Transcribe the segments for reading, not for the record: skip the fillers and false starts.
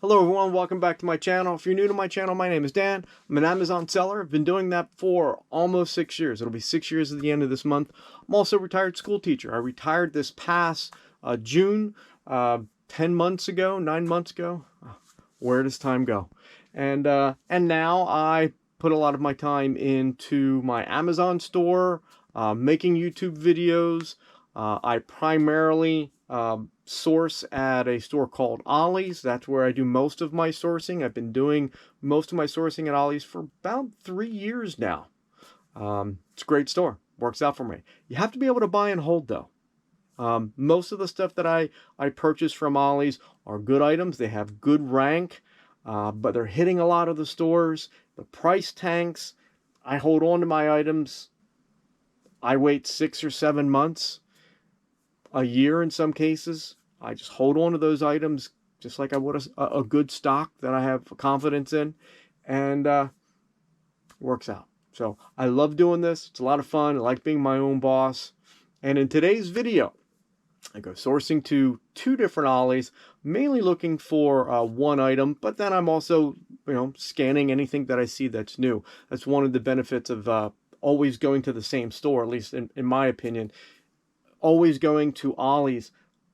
Hello everyone, welcome back to my channel. If you're new to my channel, my name is Dan. I'm an Amazon seller. I've been doing that for almost 6 years. It'll be 6 years at the end of this month. I'm also a retired school teacher. I retired this past June, 10 months ago, 9 months ago. Where does time go? And now I put a lot of my time into my Amazon store, making YouTube videos. I primarily source at a store called Ollie's. That's where I do most of my sourcing. I've been doing most of my sourcing at Ollie's for about 3 years now. It's a great store. Works out for me. You have to be able to buy and hold though. Most of the stuff that I purchase from Ollie's are good items. They have good rank, but they're hitting a lot of the stores. The price tanks. I hold on to my items. I wait 6 or 7 months, a year in some cases. I just hold on to those items just like I would a good stock that I have confidence in, and works out. So I love doing this. It's a lot of fun. I like being my own boss. And in today's video, I go sourcing to 2 different Ollies, mainly looking for one item, but then I'm also, scanning anything that I see that's new. That's one of the benefits of always going to the same store, at least in my opinion. Always going to Ollie's,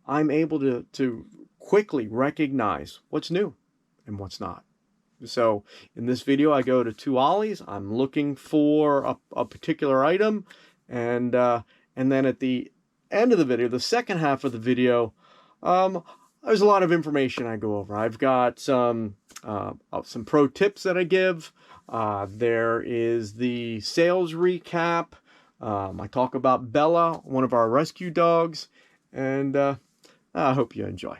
I'm able to quickly recognize what's new and what's not. So in this video, I go to 2 Ollie's. I'm looking for a particular item, and then at the end of the video, the second half of the video, there's a lot of information I go over. I've got some pro tips that I give. There is the sales recap. I talk about Bella, one of our rescue dogs, and I hope you enjoy.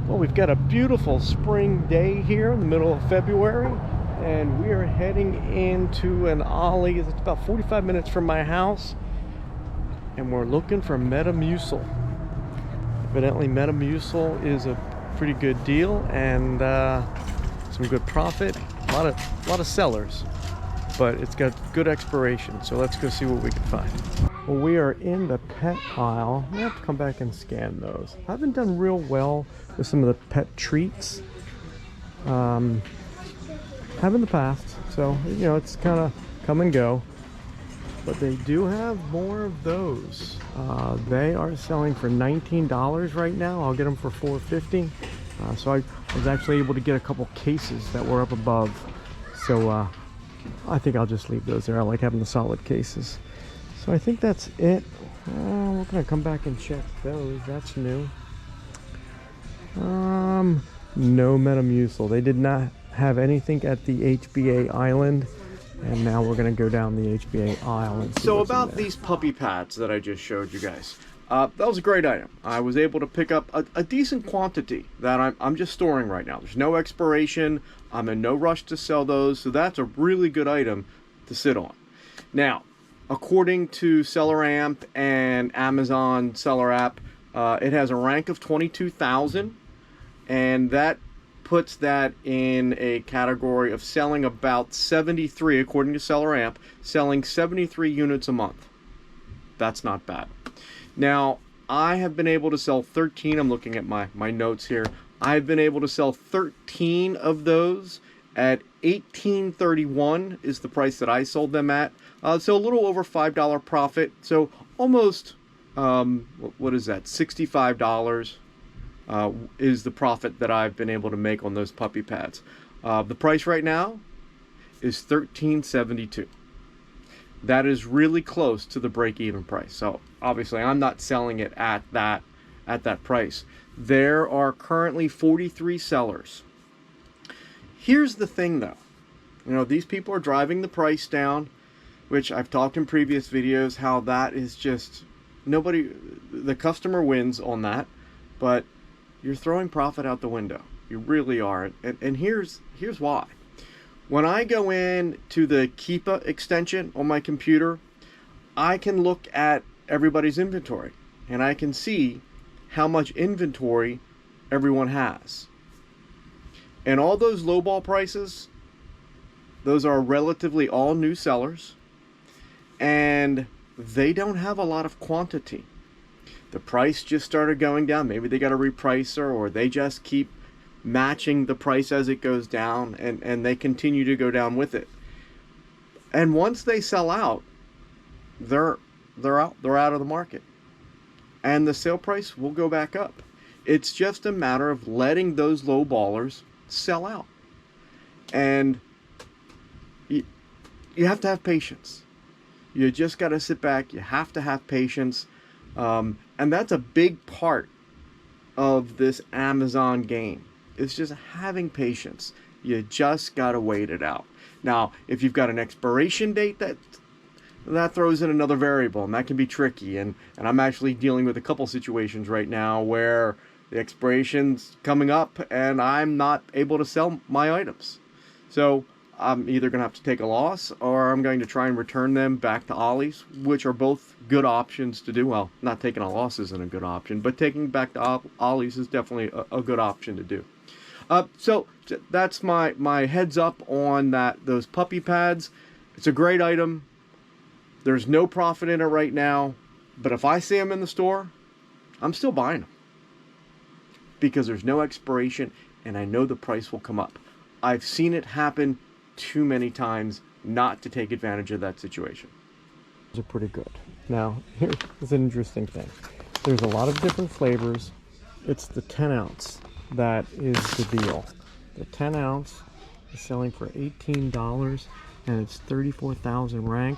Well, we've got a beautiful spring day here in the middle of February, and we are heading into an Ollie's. It's about 45 minutes from my house, and we're looking for Metamucil. Evidently, Metamucil is a pretty good deal and some good profit. A lot of sellers, but it's got good expiration. So let's go see what we can find. Well, we are in the pet aisle. We have to come back and scan those. I haven't done real well with some of the pet treats. Have in the past, so it's kind of come and go. But they do have more of those. They are selling for $19 right now. I'll get them for $4.50. So I was actually able to get a couple cases that were up above. So I think I'll just leave those there. I like having the solid cases. So I think that's it. We're gonna come back and check those. That's new. No Metamucil. They did not have anything at the HBA island. And now we're going to go down the HBA aisle and see. So about these puppy pads that I just showed you guys. That was a great item. I was able to pick up a decent quantity that I'm just storing right now. There's no expiration. I'm in no rush to sell those. So that's a really good item to sit on. Now, according to Seller Amp and Amazon Seller App, it has a rank of 22,000. And that puts that in a category of selling about 73, according to Seller Amp, selling 73 units a month. That's not bad. Now, I have been able to sell 13. I'm looking at my notes here. I've been able to sell 13 of those at $18.31 is the price that I sold them at. So a little over $5 profit. So almost, what is that, $65. Is the profit that I've been able to make on those puppy pads. The price right now is $13.72. That is really close to the break-even price. So obviously I'm not selling it at that price. There are currently 43 sellers. Here's the thing though. These people are driving the price down, which I've talked in previous videos how that is just the customer wins on that, but you're throwing profit out the window. You really are. And here's why. When I go in to the Keepa extension on my computer, I can look at everybody's inventory and I can see how much inventory everyone has. And all those lowball prices, those are relatively all new sellers, and they don't have a lot of quantity. The price just started going down. Maybe they got a repricer, or they just keep matching the price as it goes down, and they continue to go down with it. And once they sell out, they're out of the market, and the sale price will go back up. It's just a matter of letting those low ballers sell out. And you have to have patience. You just got to sit back. You have to have patience. And that's a big part of this Amazon game. It's just having patience. You just got to wait it out. Now, if you've got an expiration date, that throws in another variable, and that can be tricky. And I'm actually dealing with a couple situations right now where the expiration's coming up and I'm not able to sell my items. So I'm either going to have to take a loss, or I'm going to try and return them back to Ollie's, which are both good options to do. Well, not taking a loss isn't a good option, but taking back to Ollie's is definitely a good option to do. So that's my heads up on those puppy pads. It's a great item. There's no profit in it right now, but if I see them in the store, I'm still buying them, because there's no expiration and I know the price will come up. I've seen it happen too many times not to take advantage of that situation. Those are pretty good. Now, here's an interesting thing. There's a lot of different flavors. It's the 10 ounce that is the deal. The 10 ounce is selling for $18, and it's 34,000 rank.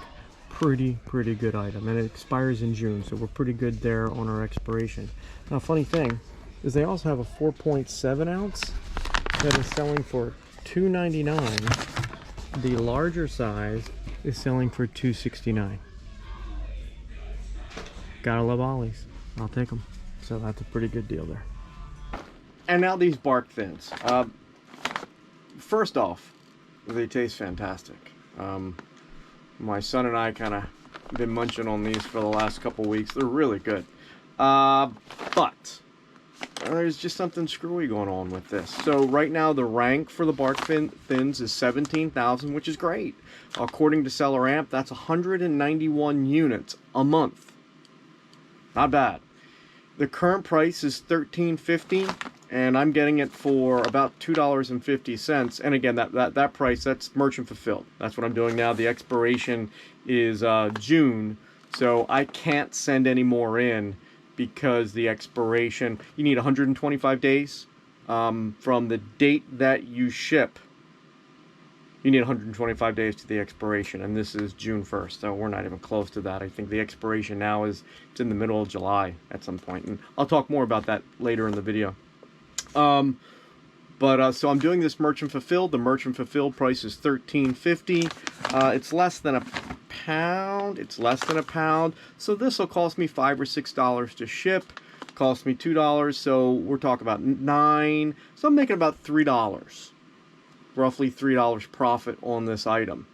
Pretty good item, and it expires in June, so we're pretty good there on our expiration. Now, funny thing is they also have a 4.7 ounce that is selling for $2.99. The larger size is selling for $2.69. Gotta love Ollie's. I'll take them. So that's a pretty good deal there. And now these bark thins. First off, they taste fantastic. My son and I kind of been munching on these for the last couple weeks. They're really good. But there's just something screwy going on with this. So right now the rank for the bark thins is 17,000, which is great. According to Seller Amp, that's 191 units a month. Not bad. The current price is $13.50, and I'm getting it for about $2.50. And again, that price, that's merchant fulfilled. That's what I'm doing now. The expiration is June, so I can't send any more in, because the expiration, you need 125 days from the date that you ship. You need 125 days to the expiration, and this is June 1st, so we're not even close to that. I think the expiration now it's in the middle of July at some point, and I'll talk more about that later in the video. So I'm doing this merchant fulfilled. The merchant fulfilled price is $13.50. It's less than a pound. It's less than a pound. So this will cost me $5 or $6 to ship. Cost me $2. So we're talking about $9. So I'm making about $3. Roughly $3 profit on this item.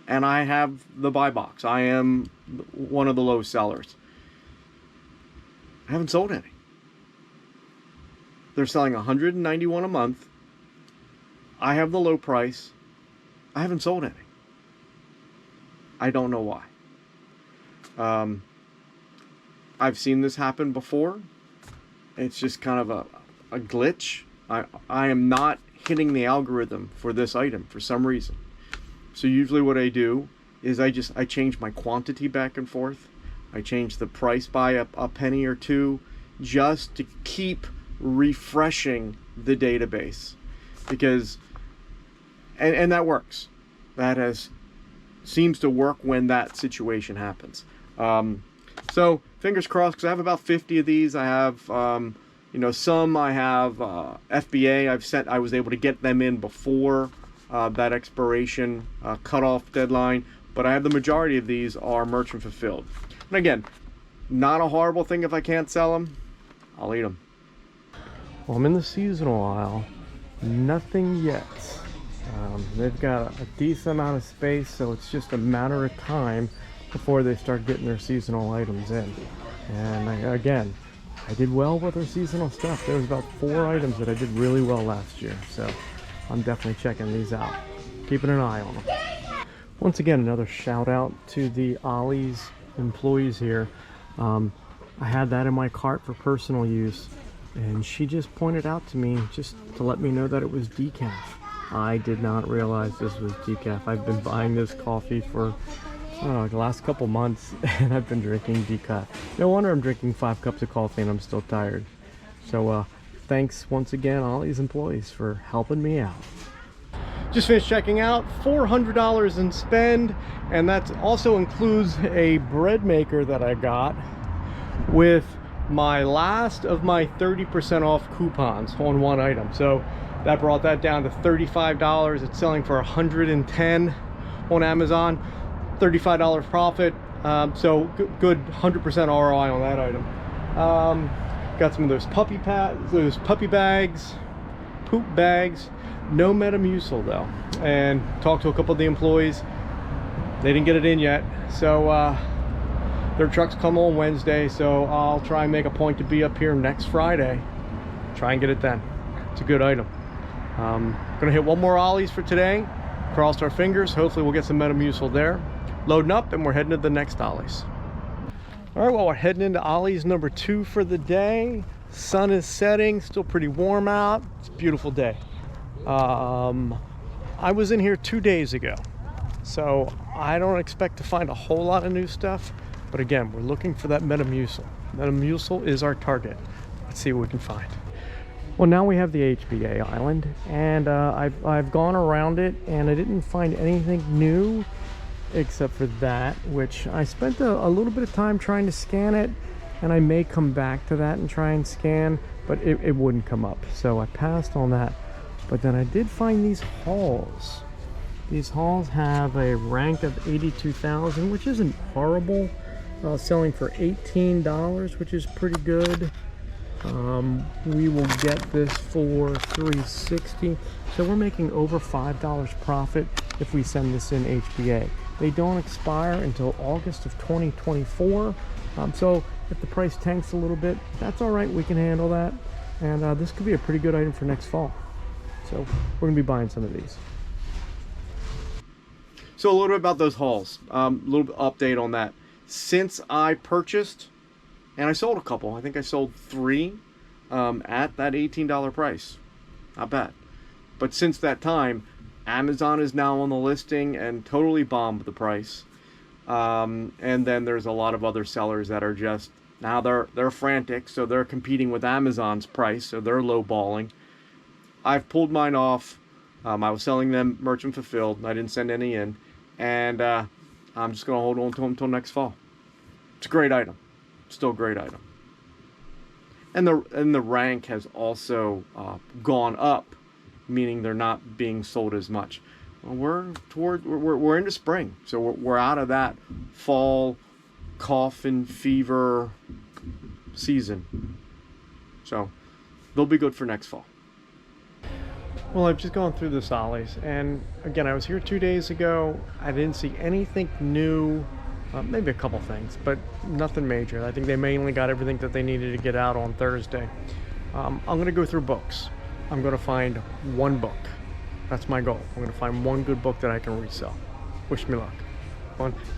And I have the buy box. I am one of the low sellers. I haven't sold any. They're selling 191 a month. I have the low price. I haven't sold any. I don't know why. I've seen this happen before. It's just kind of a glitch. I am not hitting the algorithm for this item for some reason. So usually what I do is I change my quantity back and forth. I change the price by a penny or two, just to keep refreshing the database, because and that works. That seems to work when that situation happens. So fingers crossed, because I have about 50 of these. I have some I have FBA. I was able to get them in before that expiration cutoff deadline, but I have the majority of these are merchant fulfilled. And again, not a horrible thing if I can't sell them. I'll eat them. Well, I'm in the seasonal aisle. Nothing yet. They've got a decent amount of space, so it's just a matter of time before they start getting their seasonal items in. And again, I did well with their seasonal stuff. There was about 4 items that I did really well last year, so I'm definitely checking these out, keeping an eye on them. Once again, another shout out to the Ollie's employees here. I had that in my cart for personal use, and she just pointed out to me just to let me know that it was decaf. I did not realize this was decaf. I've been buying this coffee for, I don't know, the last couple months, and I've been drinking decaf. No wonder I'm drinking 5 cups of coffee and I'm still tired. So thanks once again, Ollie's employees, for helping me out. Just finished checking out, $400 in spend, and that also includes a bread maker that I got with my last of my 30% off coupons on one item. So that brought that down to $35. It's selling for $110 on Amazon, $35 profit. So good 100% ROI on that item. Got some of those puppy bags, poop bags. No Metamucil though, and talked to a couple of the employees. They didn't get it in yet, so their trucks come on Wednesday, so I'll try and make a point to be up here next Friday, try and get it then. It's a good item. Gonna hit one more Ollie's for today, crossed our fingers. Hopefully we'll get some Metamucil there. Loading up, and we're heading to the next Ollie's. All right, well, we're heading into Ollie's number 2 for the day. Sun is setting, still pretty warm out. It's a beautiful day. I was in here 2 days ago, so I don't expect to find a whole lot of new stuff, but again, we're looking for that Metamucil. Metamucil is our target. Let's see what we can find. Well, now we have the HBA island, and I've gone around it, and I didn't find anything new except for that, which I spent a little bit of time trying to scan it, and I may come back to that and try and scan, but it wouldn't come up, so I passed on that. But then I did find these hauls. These hauls have a rank of 82,000, which isn't horrible. Selling for $18, which is pretty good. We will get this for $360. So we're making over $5 profit if we send this in HBA. They don't expire until August of 2024. So if the price tanks a little bit, that's all right. We can handle that. And this could be a pretty good item for next fall. So we're gonna be buying some of these. So a little bit about those hauls, a little bit update on that. Since I purchased, and I sold a couple, I think I sold 3 at that $18 price. Not bad. But since that time, Amazon is now on the listing and totally bombed the price. And then there's a lot of other sellers that are just, now they're frantic, so they're competing with Amazon's price, so they're lowballing. I've pulled mine off. I was selling them merchant fulfilled. I didn't send any in, and I'm just gonna hold on to them until next fall. It's a great item, still a great item. And the rank has also gone up, meaning they're not being sold as much. Well, we're into spring, so we're out of that fall cough and fever season. So they'll be good for next fall. Well, I've just gone through this Ollie's, and again, I was here 2 days ago. I didn't see anything new, maybe a couple things, but nothing major. I think they mainly got everything that they needed to get out on Thursday. I'm going to go through books. I'm going to find one book. That's my goal. I'm going to find one good book that I can resell. Wish me luck.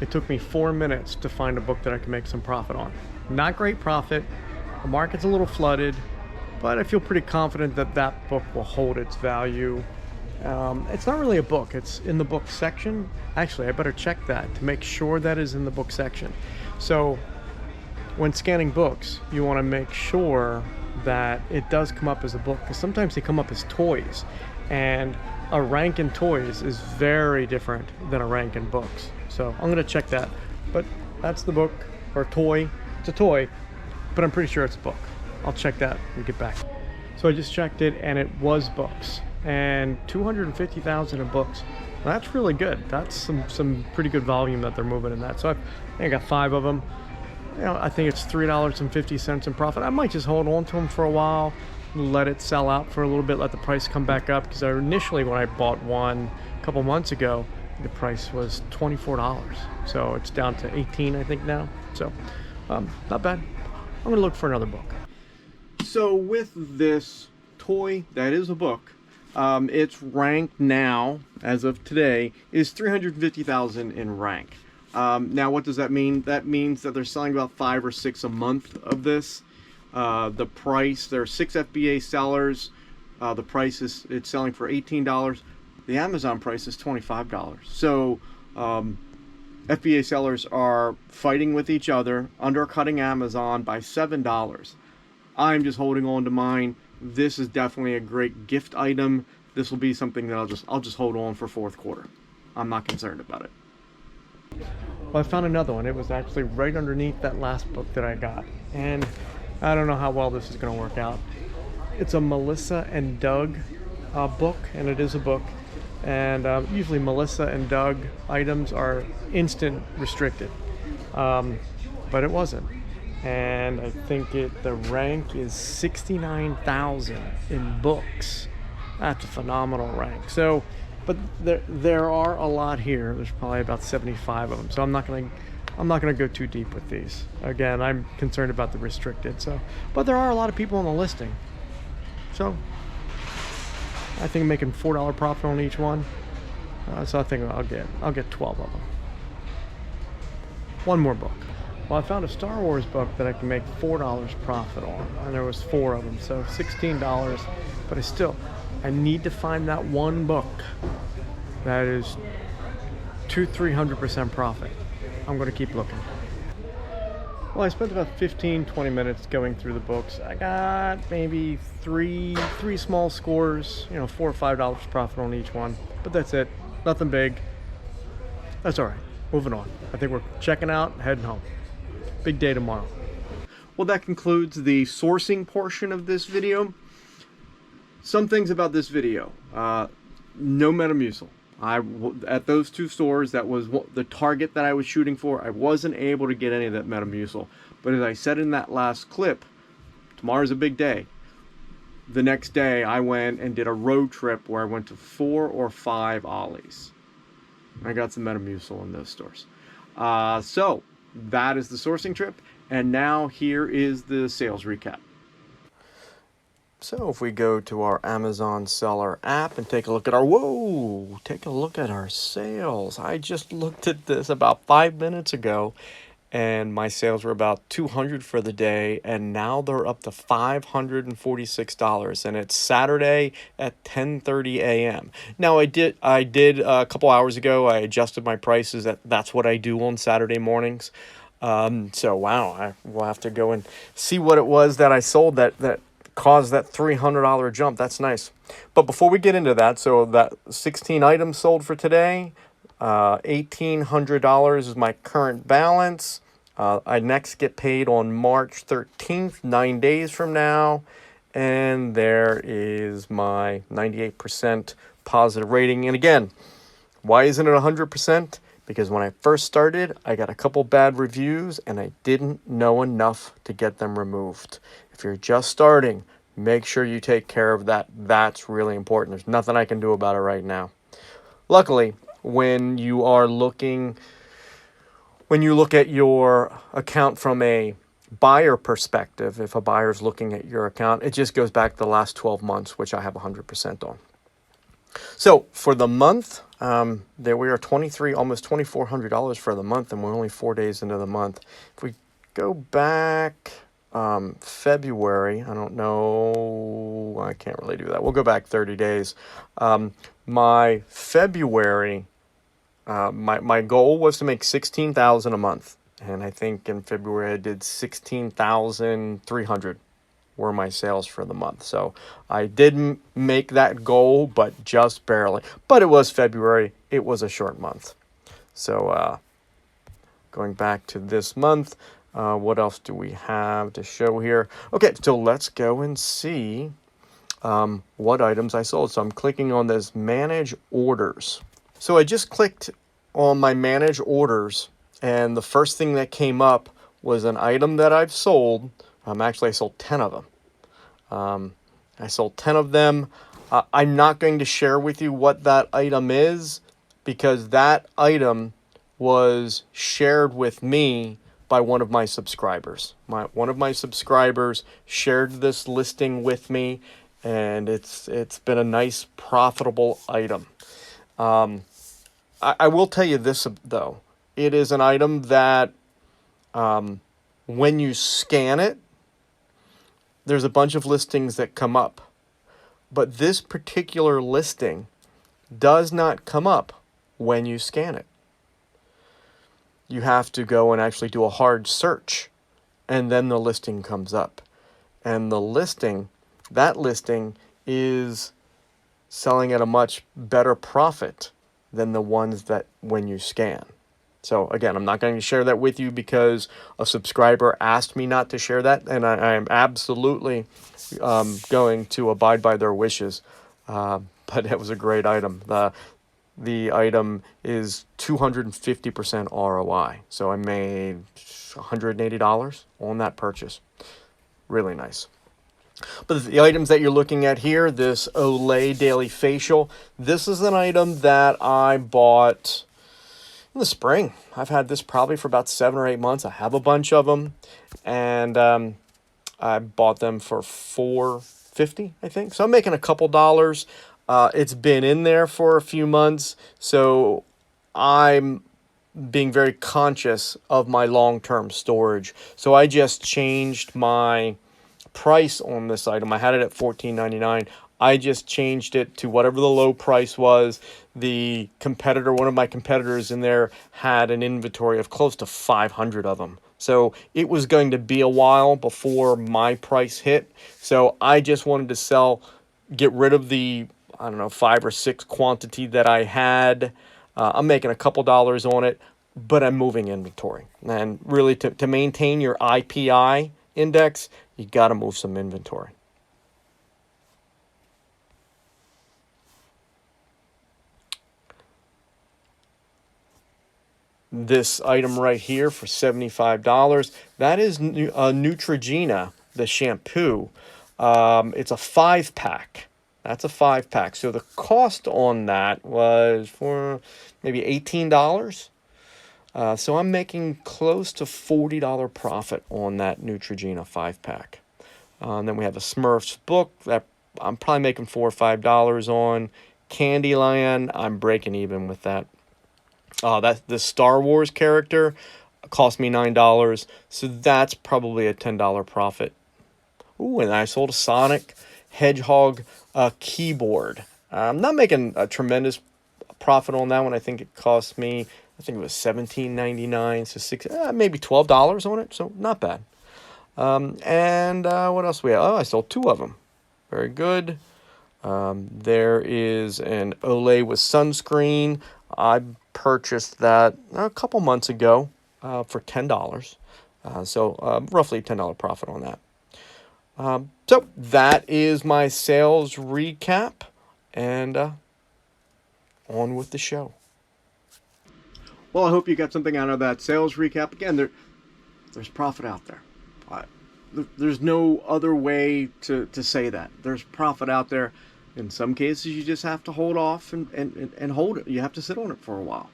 It took me 4 minutes to find a book that I can make some profit on. Not great profit. The market's a little flooded, but I feel pretty confident that that book will hold its value. It's not really a book, it's in the book section. Actually, I better check that to make sure that is in the book section. So when scanning books, you want to make sure that it does come up as a book, because sometimes they come up as toys, and a rank in toys is very different than a rank in books. So I'm going to check that, but that's the book, or toy. It's a toy, but I'm pretty sure it's a book. I'll check that and get back. So I just checked it, and it was books, and 250,000 in books. That's really good. That's some pretty good volume that they're moving in that. So I think I got 5 of them. You know, I think it's $3.50 in profit. I might just hold on to them for a while, let it sell out for a little bit, let the price come back up, because initially when I bought one a couple months ago, the price was $24. So it's down to 18, I think, now. So not bad. I'm gonna look for another book. So with this toy that is a book, its rank now, as of today, is 350,000 in rank. Now what does that mean? That means that they're selling about 5 or 6 a month of this. The price, there are 6 FBA sellers. The price is, it's selling for $18. The Amazon price is $25. So FBA sellers are fighting with each other, undercutting Amazon by $7. I'm just holding on to mine. This is definitely a great gift item. This will be something that I'll just hold on for fourth quarter. I'm not concerned about it. Well, I found another one. It was actually right underneath that last book that I got. And I don't know how well this is going to work out. It's a Melissa and Doug book, and it is a book. And usually Melissa and Doug items are instant restricted. But it wasn't. And I think the rank is 69,000 in books. That's a phenomenal rank. So, but there are a lot here. There's probably about 75 of them. So I'm not gonna go too deep with these. Again, I'm concerned about the restricted. So, but there are a lot of people on the listing. So I think I'm making $4 profit on each one. So I think I'll get 12 of them. One more book. Well, I found a Star Wars book that I can make $4 profit on, and there was 4 of them, so $16. But I need to find that one book that is 200-300% profit. I'm going to keep looking. Well, I spent about 15-20 minutes going through the books. I got maybe three small scores, $4 or $5 profit on each one, but that's it. Nothing big. That's all right. Moving on. I think we're checking out, heading home. Big day tomorrow. Well, that concludes the sourcing portion of this video. Some things about this video. No Metamucil. At those 2 stores, that was the target that I was shooting for. I wasn't able to get any of that Metamucil. But as I said in that last clip, tomorrow's a big day. The next day, I went and did a road trip where I went to 4 or 5 Ollies. I got some Metamucil in those stores. So that is the sourcing trip, and now here is the sales recap. So if we go to our Amazon seller app and take a look at our sales. I just looked at this about 5 minutes ago, and my sales were about $200 for the day, and now they're up to $546, and it's Saturday at 10:30 a.m. Now I did a couple hours ago, I adjusted my prices. That's what I do on Saturday mornings. So wow, I will have to go and see what it was that I sold that caused that $300 jump. That's nice. But before we get into that, so that 16 items sold for today, $1,800 is my current balance. I next get paid on March 13th, 9 days from now. And there is my 98% positive rating. And again, why isn't it 100%? Because when I first started, I got a couple bad reviews and I didn't know enough to get them removed. If you're just starting, make sure you take care of that. That's really important. There's nothing I can do about it right now. Luckily, when you look at your account from a buyer perspective, if a buyer's looking at your account, it just goes back the last 12 months, which I have 100% on. So for the month, there we are, almost $2,400 for the month, and we're only 4 days into the month. If we go back February, I don't know, I can't really do that. We'll go back 30 days. My February, my goal was to make $16,000 a month, and I think in February I did 16,300 were my sales for the month. So I didn't make that goal, but just barely. But it was February. It was a short month. So going back to this month, what else do we have to show here? Okay, so let's go and see what items I sold. So I'm clicking on this Manage Orders. So I just clicked on my Manage Orders, and the first thing that came up was an item that I've sold. Actually, I sold 10 of them. I sold 10 of them. I'm not going to share with you what that item is, because that item was shared with me by one of my subscribers. One of my subscribers shared this listing with me, and it's been a nice, profitable item. I will tell you this, though. It is an item that when you scan it, there's a bunch of listings that come up. But this particular listing does not come up when you scan it. You have to go and actually do a hard search, and then the listing comes up. And that listing is selling at a much better profit than the ones that when you scan. So again, I'm not going to share that with you because a subscriber asked me not to share that, and I am absolutely going to abide by their wishes. But it was a great item. The item is 250% ROI. So I made $180 on that purchase. Really nice. But the items that you're looking at here, this Olay Daily Facial, this is an item that I bought in the spring. I've had this probably for about 7 or 8 months. I have a bunch of them, and I bought them for $4.50, I think. So I'm making a couple dollars. It's been in there for a few months, so I'm being very conscious of my long-term storage. So I just changed my price on this item. I had it at $14.99. I just changed it to whatever the low price was. The competitor, one of my competitors in there, had an inventory of close to 500 of them. So it was going to be a while before my price hit. So I just wanted to get rid of the, I don't know, 5 or 6 quantity that I had. I'm making a couple dollars on it, but I'm moving inventory. And really, to maintain your IPI index, you got to move some inventory. This item right here for $75, that is Neutrogena, the shampoo. It's a 5-pack. That's a 5-pack. So the cost on that was for maybe $18. So I'm making close to $40 profit on that Neutrogena 5-pack. And then we have a Smurfs book that I'm probably making $4 or $5 on. Candyland, I'm breaking even with that. That's the Star Wars character, cost me $9, so that's probably a $10 profit. Ooh, and I sold a Sonic Hedgehog keyboard. I'm not making a tremendous profit on that one. I think it cost me, I think it was $17.99, so maybe $12 on it, so not bad. And what else we have? Oh, I sold 2 of them. Very good. There is an Olay with sunscreen. I purchased that a couple months ago for $10. So roughly $10 profit on that. So that is my sales recap, and on with the show. Well, I hope you got something out of that sales recap. Again, there's profit out there. There's no other way to say that. There's profit out there. In some cases, you just have to hold off and hold it. You have to sit on it for a while.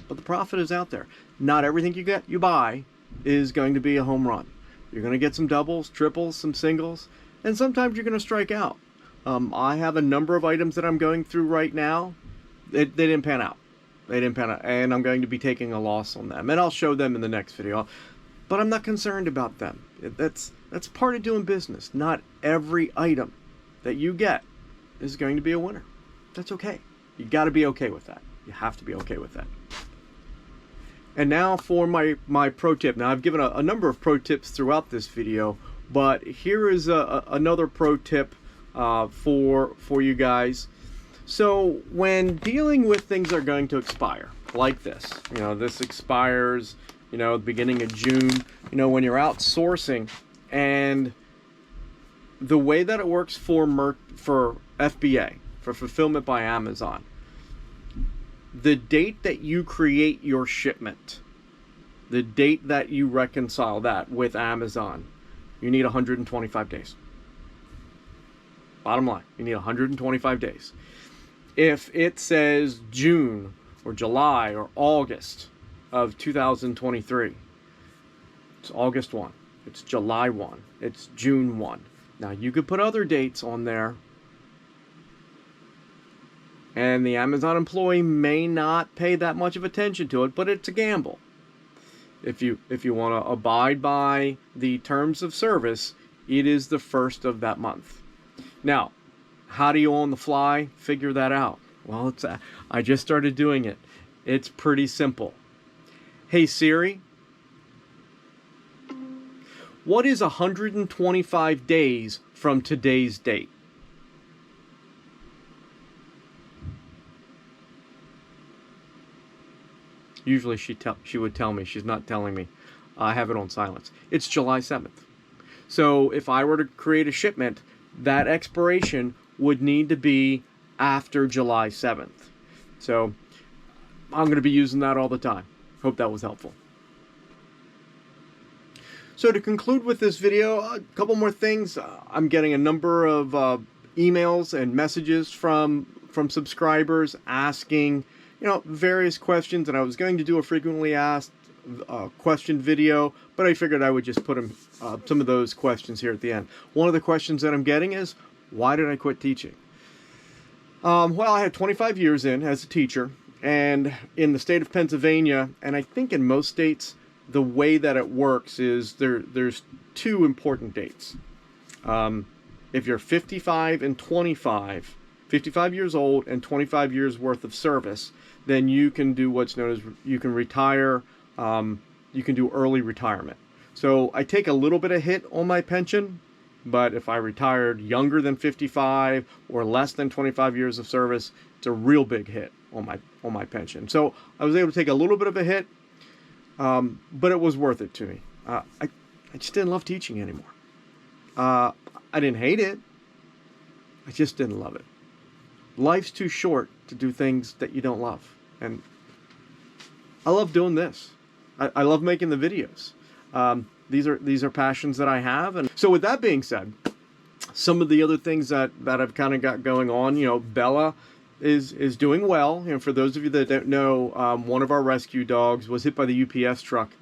But the profit is out there. Not everything you buy is going to be a home run. You're going to get some doubles, triples, some singles, and sometimes you're going to strike out. I have a number of items that I'm going through right now. They didn't pan out. They didn't pan out, and I'm going to be taking a loss on them. And I'll show them in the next video. But I'm not concerned about them. That's part of doing business. Not every item that you get is going to be a winner. That's okay. You got to be okay with that. You have to be okay with that. And now for my pro tip. Now I've given a number of pro tips throughout this video, but here is another pro tip for you guys. So when dealing with things that are going to expire, like this, this expires, the beginning of June, when you're outsourcing, and the way that it works for FBA, for Fulfillment by Amazon, the date that you create your shipment, the date that you reconcile that with Amazon, you need 125 days. Bottom line, you need 125 days. If it says June or July or August of 2023, it's August 1, it's July 1, it's June 1. Now you could put other dates on there, and the Amazon employee may not pay that much of attention to it, but it's a gamble. If you want to abide by the terms of service, it is the first of that month. Now, how do you on the fly figure that out? Well, I just started doing it. It's pretty simple. Hey Siri, what is 125 days from today's date? Usually she would tell me. She's not telling me. I have it on silence. It's July 7th. So if I were to create a shipment, that expiration would need to be after July 7th. So I'm going to be using that all the time. Hope that was helpful. So to conclude with this video, a couple more things. I'm getting a number of emails and messages from subscribers asking, various questions, and I was going to do a frequently asked question video, but I figured I would just put some of those questions here at the end. One of the questions that I'm getting is, why did I quit teaching? Well, I had 25 years as a teacher, and in the state of Pennsylvania, and I think in most states, the way that it works is there's two important dates. If you're 55 and 25, 55 years old and 25 years worth of service, then you can do what's known as, you can retire, you can do early retirement. So I take a little bit of hit on my pension, but if I retired younger than 55 or less than 25 years of service, it's a real big hit on my pension. So I was able to take a little bit of a hit, but it was worth it to me. I just didn't love teaching anymore. I didn't hate it. I just didn't love it. Life's too short to do things that you don't love. And I love doing this. I love making the videos. These are passions that I have. And so with that being said, some of the other things that I've kind of got going on, Bella is doing well. For those of you that don't know, one of our rescue dogs was hit by the UPS truck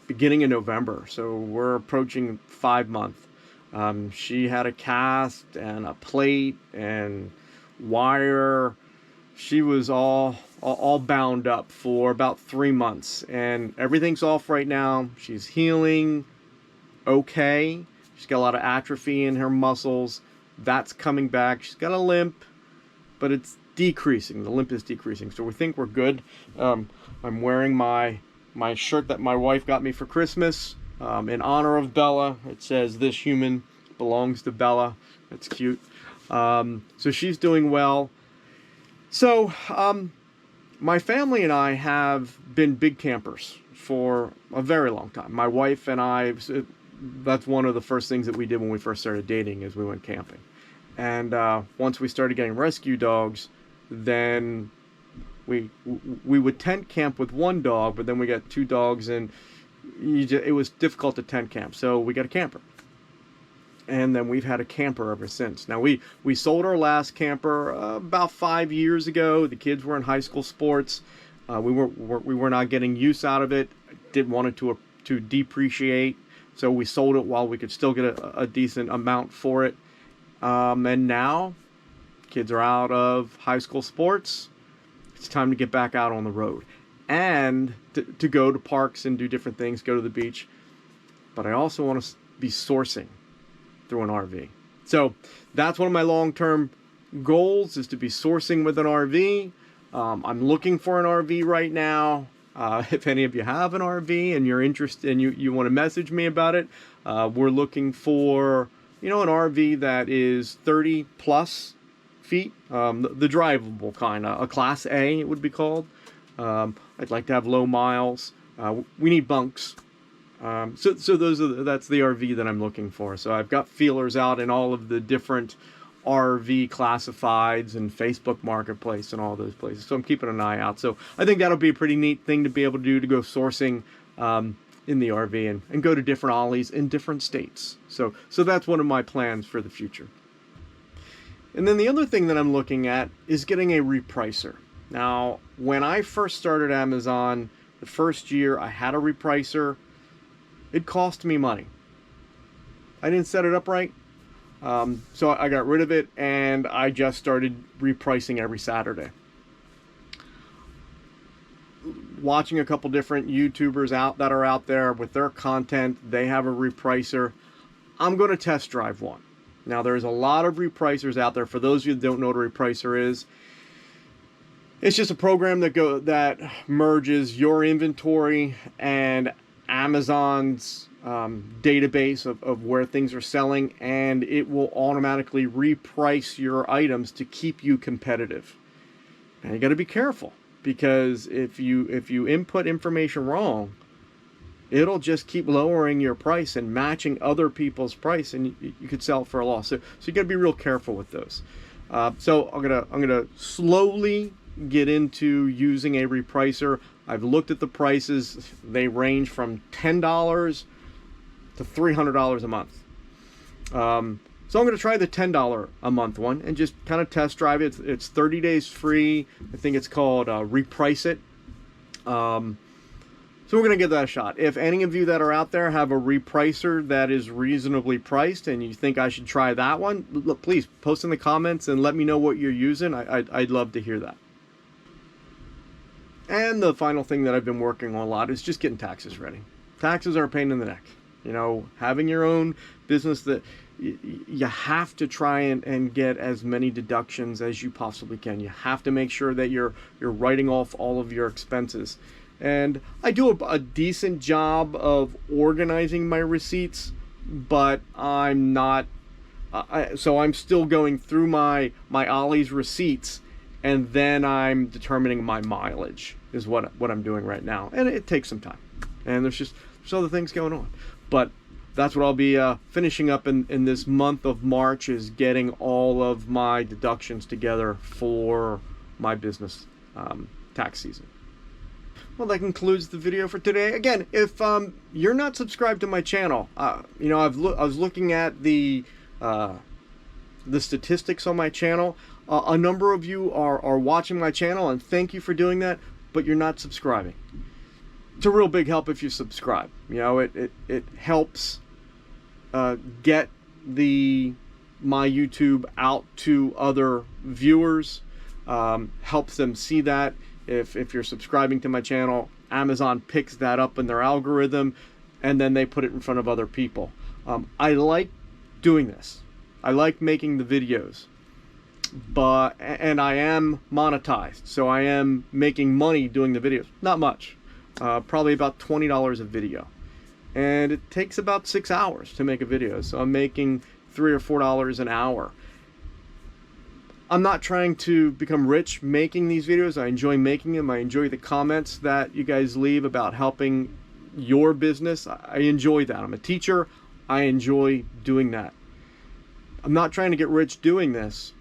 beginning in November. So we're approaching 5 months. She had a cast and a plate and wire. She was all bound up for about 3 months, and everything's off right now. She's healing okay. She's got a lot of atrophy in her muscles. That's coming back. She's got a limp, but it's decreasing. The limp is decreasing, so we think we're good. I'm wearing my shirt that my wife got me for Christmas in honor of Bella. It says, "This human belongs to Bella." That's cute. So she's doing well. So my family and I have been big campers for a very long time. My wife and I, that's one of the first things that we did when we first started dating, is we went camping. And once we started getting rescue dogs, then we would tent camp with one dog, but then we got 2 dogs, and it was difficult to tent camp. So we got a camper. And then we've had a camper ever since. Now, we sold our last camper about 5 years ago. The kids were in high school sports. We were not getting use out of it. Didn't want it to depreciate. So we sold it while we could still get a decent amount for it. And now, kids are out of high school sports. It's time to get back out on the road. And to go to parks and do different things, go to the beach. But I also want to be sourcing through an RV. So that's one of my long-term goals, is to be sourcing with an RV. I'm looking for an RV right now. If any of you have an RV and you're interested and you want to message me about it, we're looking for, an RV that is 30 plus feet, the drivable kind, a Class A it would be called. I'd like to have low miles. We need bunks. So that's the RV that I'm looking for. So I've got feelers out in all of the different RV classifieds and Facebook Marketplace and all those places. So I'm keeping an eye out. So I think that'll be a pretty neat thing to be able to do, to go sourcing in the RV and go to different Ollies in different states. So that's one of my plans for the future. And then the other thing that I'm looking at is getting a repricer. Now, when I first started Amazon, the first year I had a repricer. It cost me money. I didn't set it up right. So I got rid of it, and I just started repricing every Saturday. Watching a couple different YouTubers that are out there with their content, they have a repricer. I'm going to test drive one. Now, there's a lot of repricers out there. For those of you that don't know what a repricer is, it's just a program that merges your inventory and Amazon's database of where things are selling, and it will automatically reprice your items to keep you competitive. And you got to be careful, because if you input information wrong, it'll just keep lowering your price and matching other people's price, and you could sell it for a loss. So you got to be real careful with those. So I'm gonna slowly get into using a repricer. I've looked at the prices. They range from $10 to $300 a month. So I'm going to try the $10 a month one and just kind of test drive it. It's 30 days free. I think it's called Reprice It. So we're going to give that a shot. If any of you that are out there have a repricer that is reasonably priced and you think I should try that one, look, please post in the comments and let me know what you're using. I'd love to hear that. And the final thing that I've been working on a lot is just getting taxes ready. Taxes are a pain in the neck. You know, having your own business, that you have to try and get as many deductions as you possibly can. You have to make sure that you're writing off all of your expenses. And I do a decent job of organizing my receipts, but I'm not, so I'm still going through my Ollie's receipts, and then I'm determining my mileage is what I'm doing right now. And it takes some time. And there's other things going on. But that's what I'll be finishing up in this month of March, is getting all of my deductions together for my business tax season. Well, that concludes the video for today. Again, if you're not subscribed to my channel, you know, I was looking at the statistics on my channel. A number of you are watching my channel, and thank you for doing that, but you're not subscribing. It's a real big help if you subscribe. You know, it helps get my YouTube out to other viewers, helps them see that. If you're subscribing to my channel, Amazon picks that up in their algorithm, and then they put it in front of other people. I like doing this. I like making the videos, and I am monetized, so I am making money doing the videos. Not much, probably about $20 a video, and it takes about 6 hours to make a video. So I'm making $3 or $4 an hour. I'm not trying to become rich making these videos. I enjoy making them. I enjoy the comments that you guys leave about helping your business. I enjoy that. I'm a teacher. I enjoy doing that. I'm not trying to get rich doing this,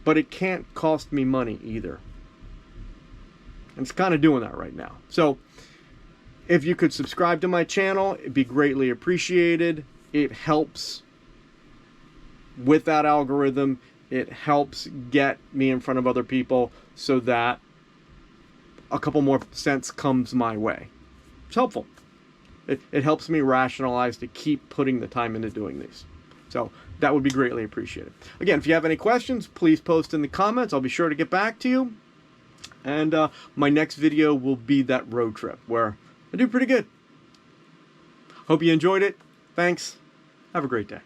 but it can't cost me money either. And it's kind of doing that right now. So if you could subscribe to my channel, it'd be greatly appreciated. It helps with that algorithm. It helps get me in front of other people so that a couple more cents comes my way. It's helpful. It helps me rationalize to keep putting the time into doing these. So that would be greatly appreciated. Again, if you have any questions, please post in the comments. I'll be sure to get back to you. And my next video will be that road trip, where I do pretty good. Hope you enjoyed it. Thanks. Have a great day.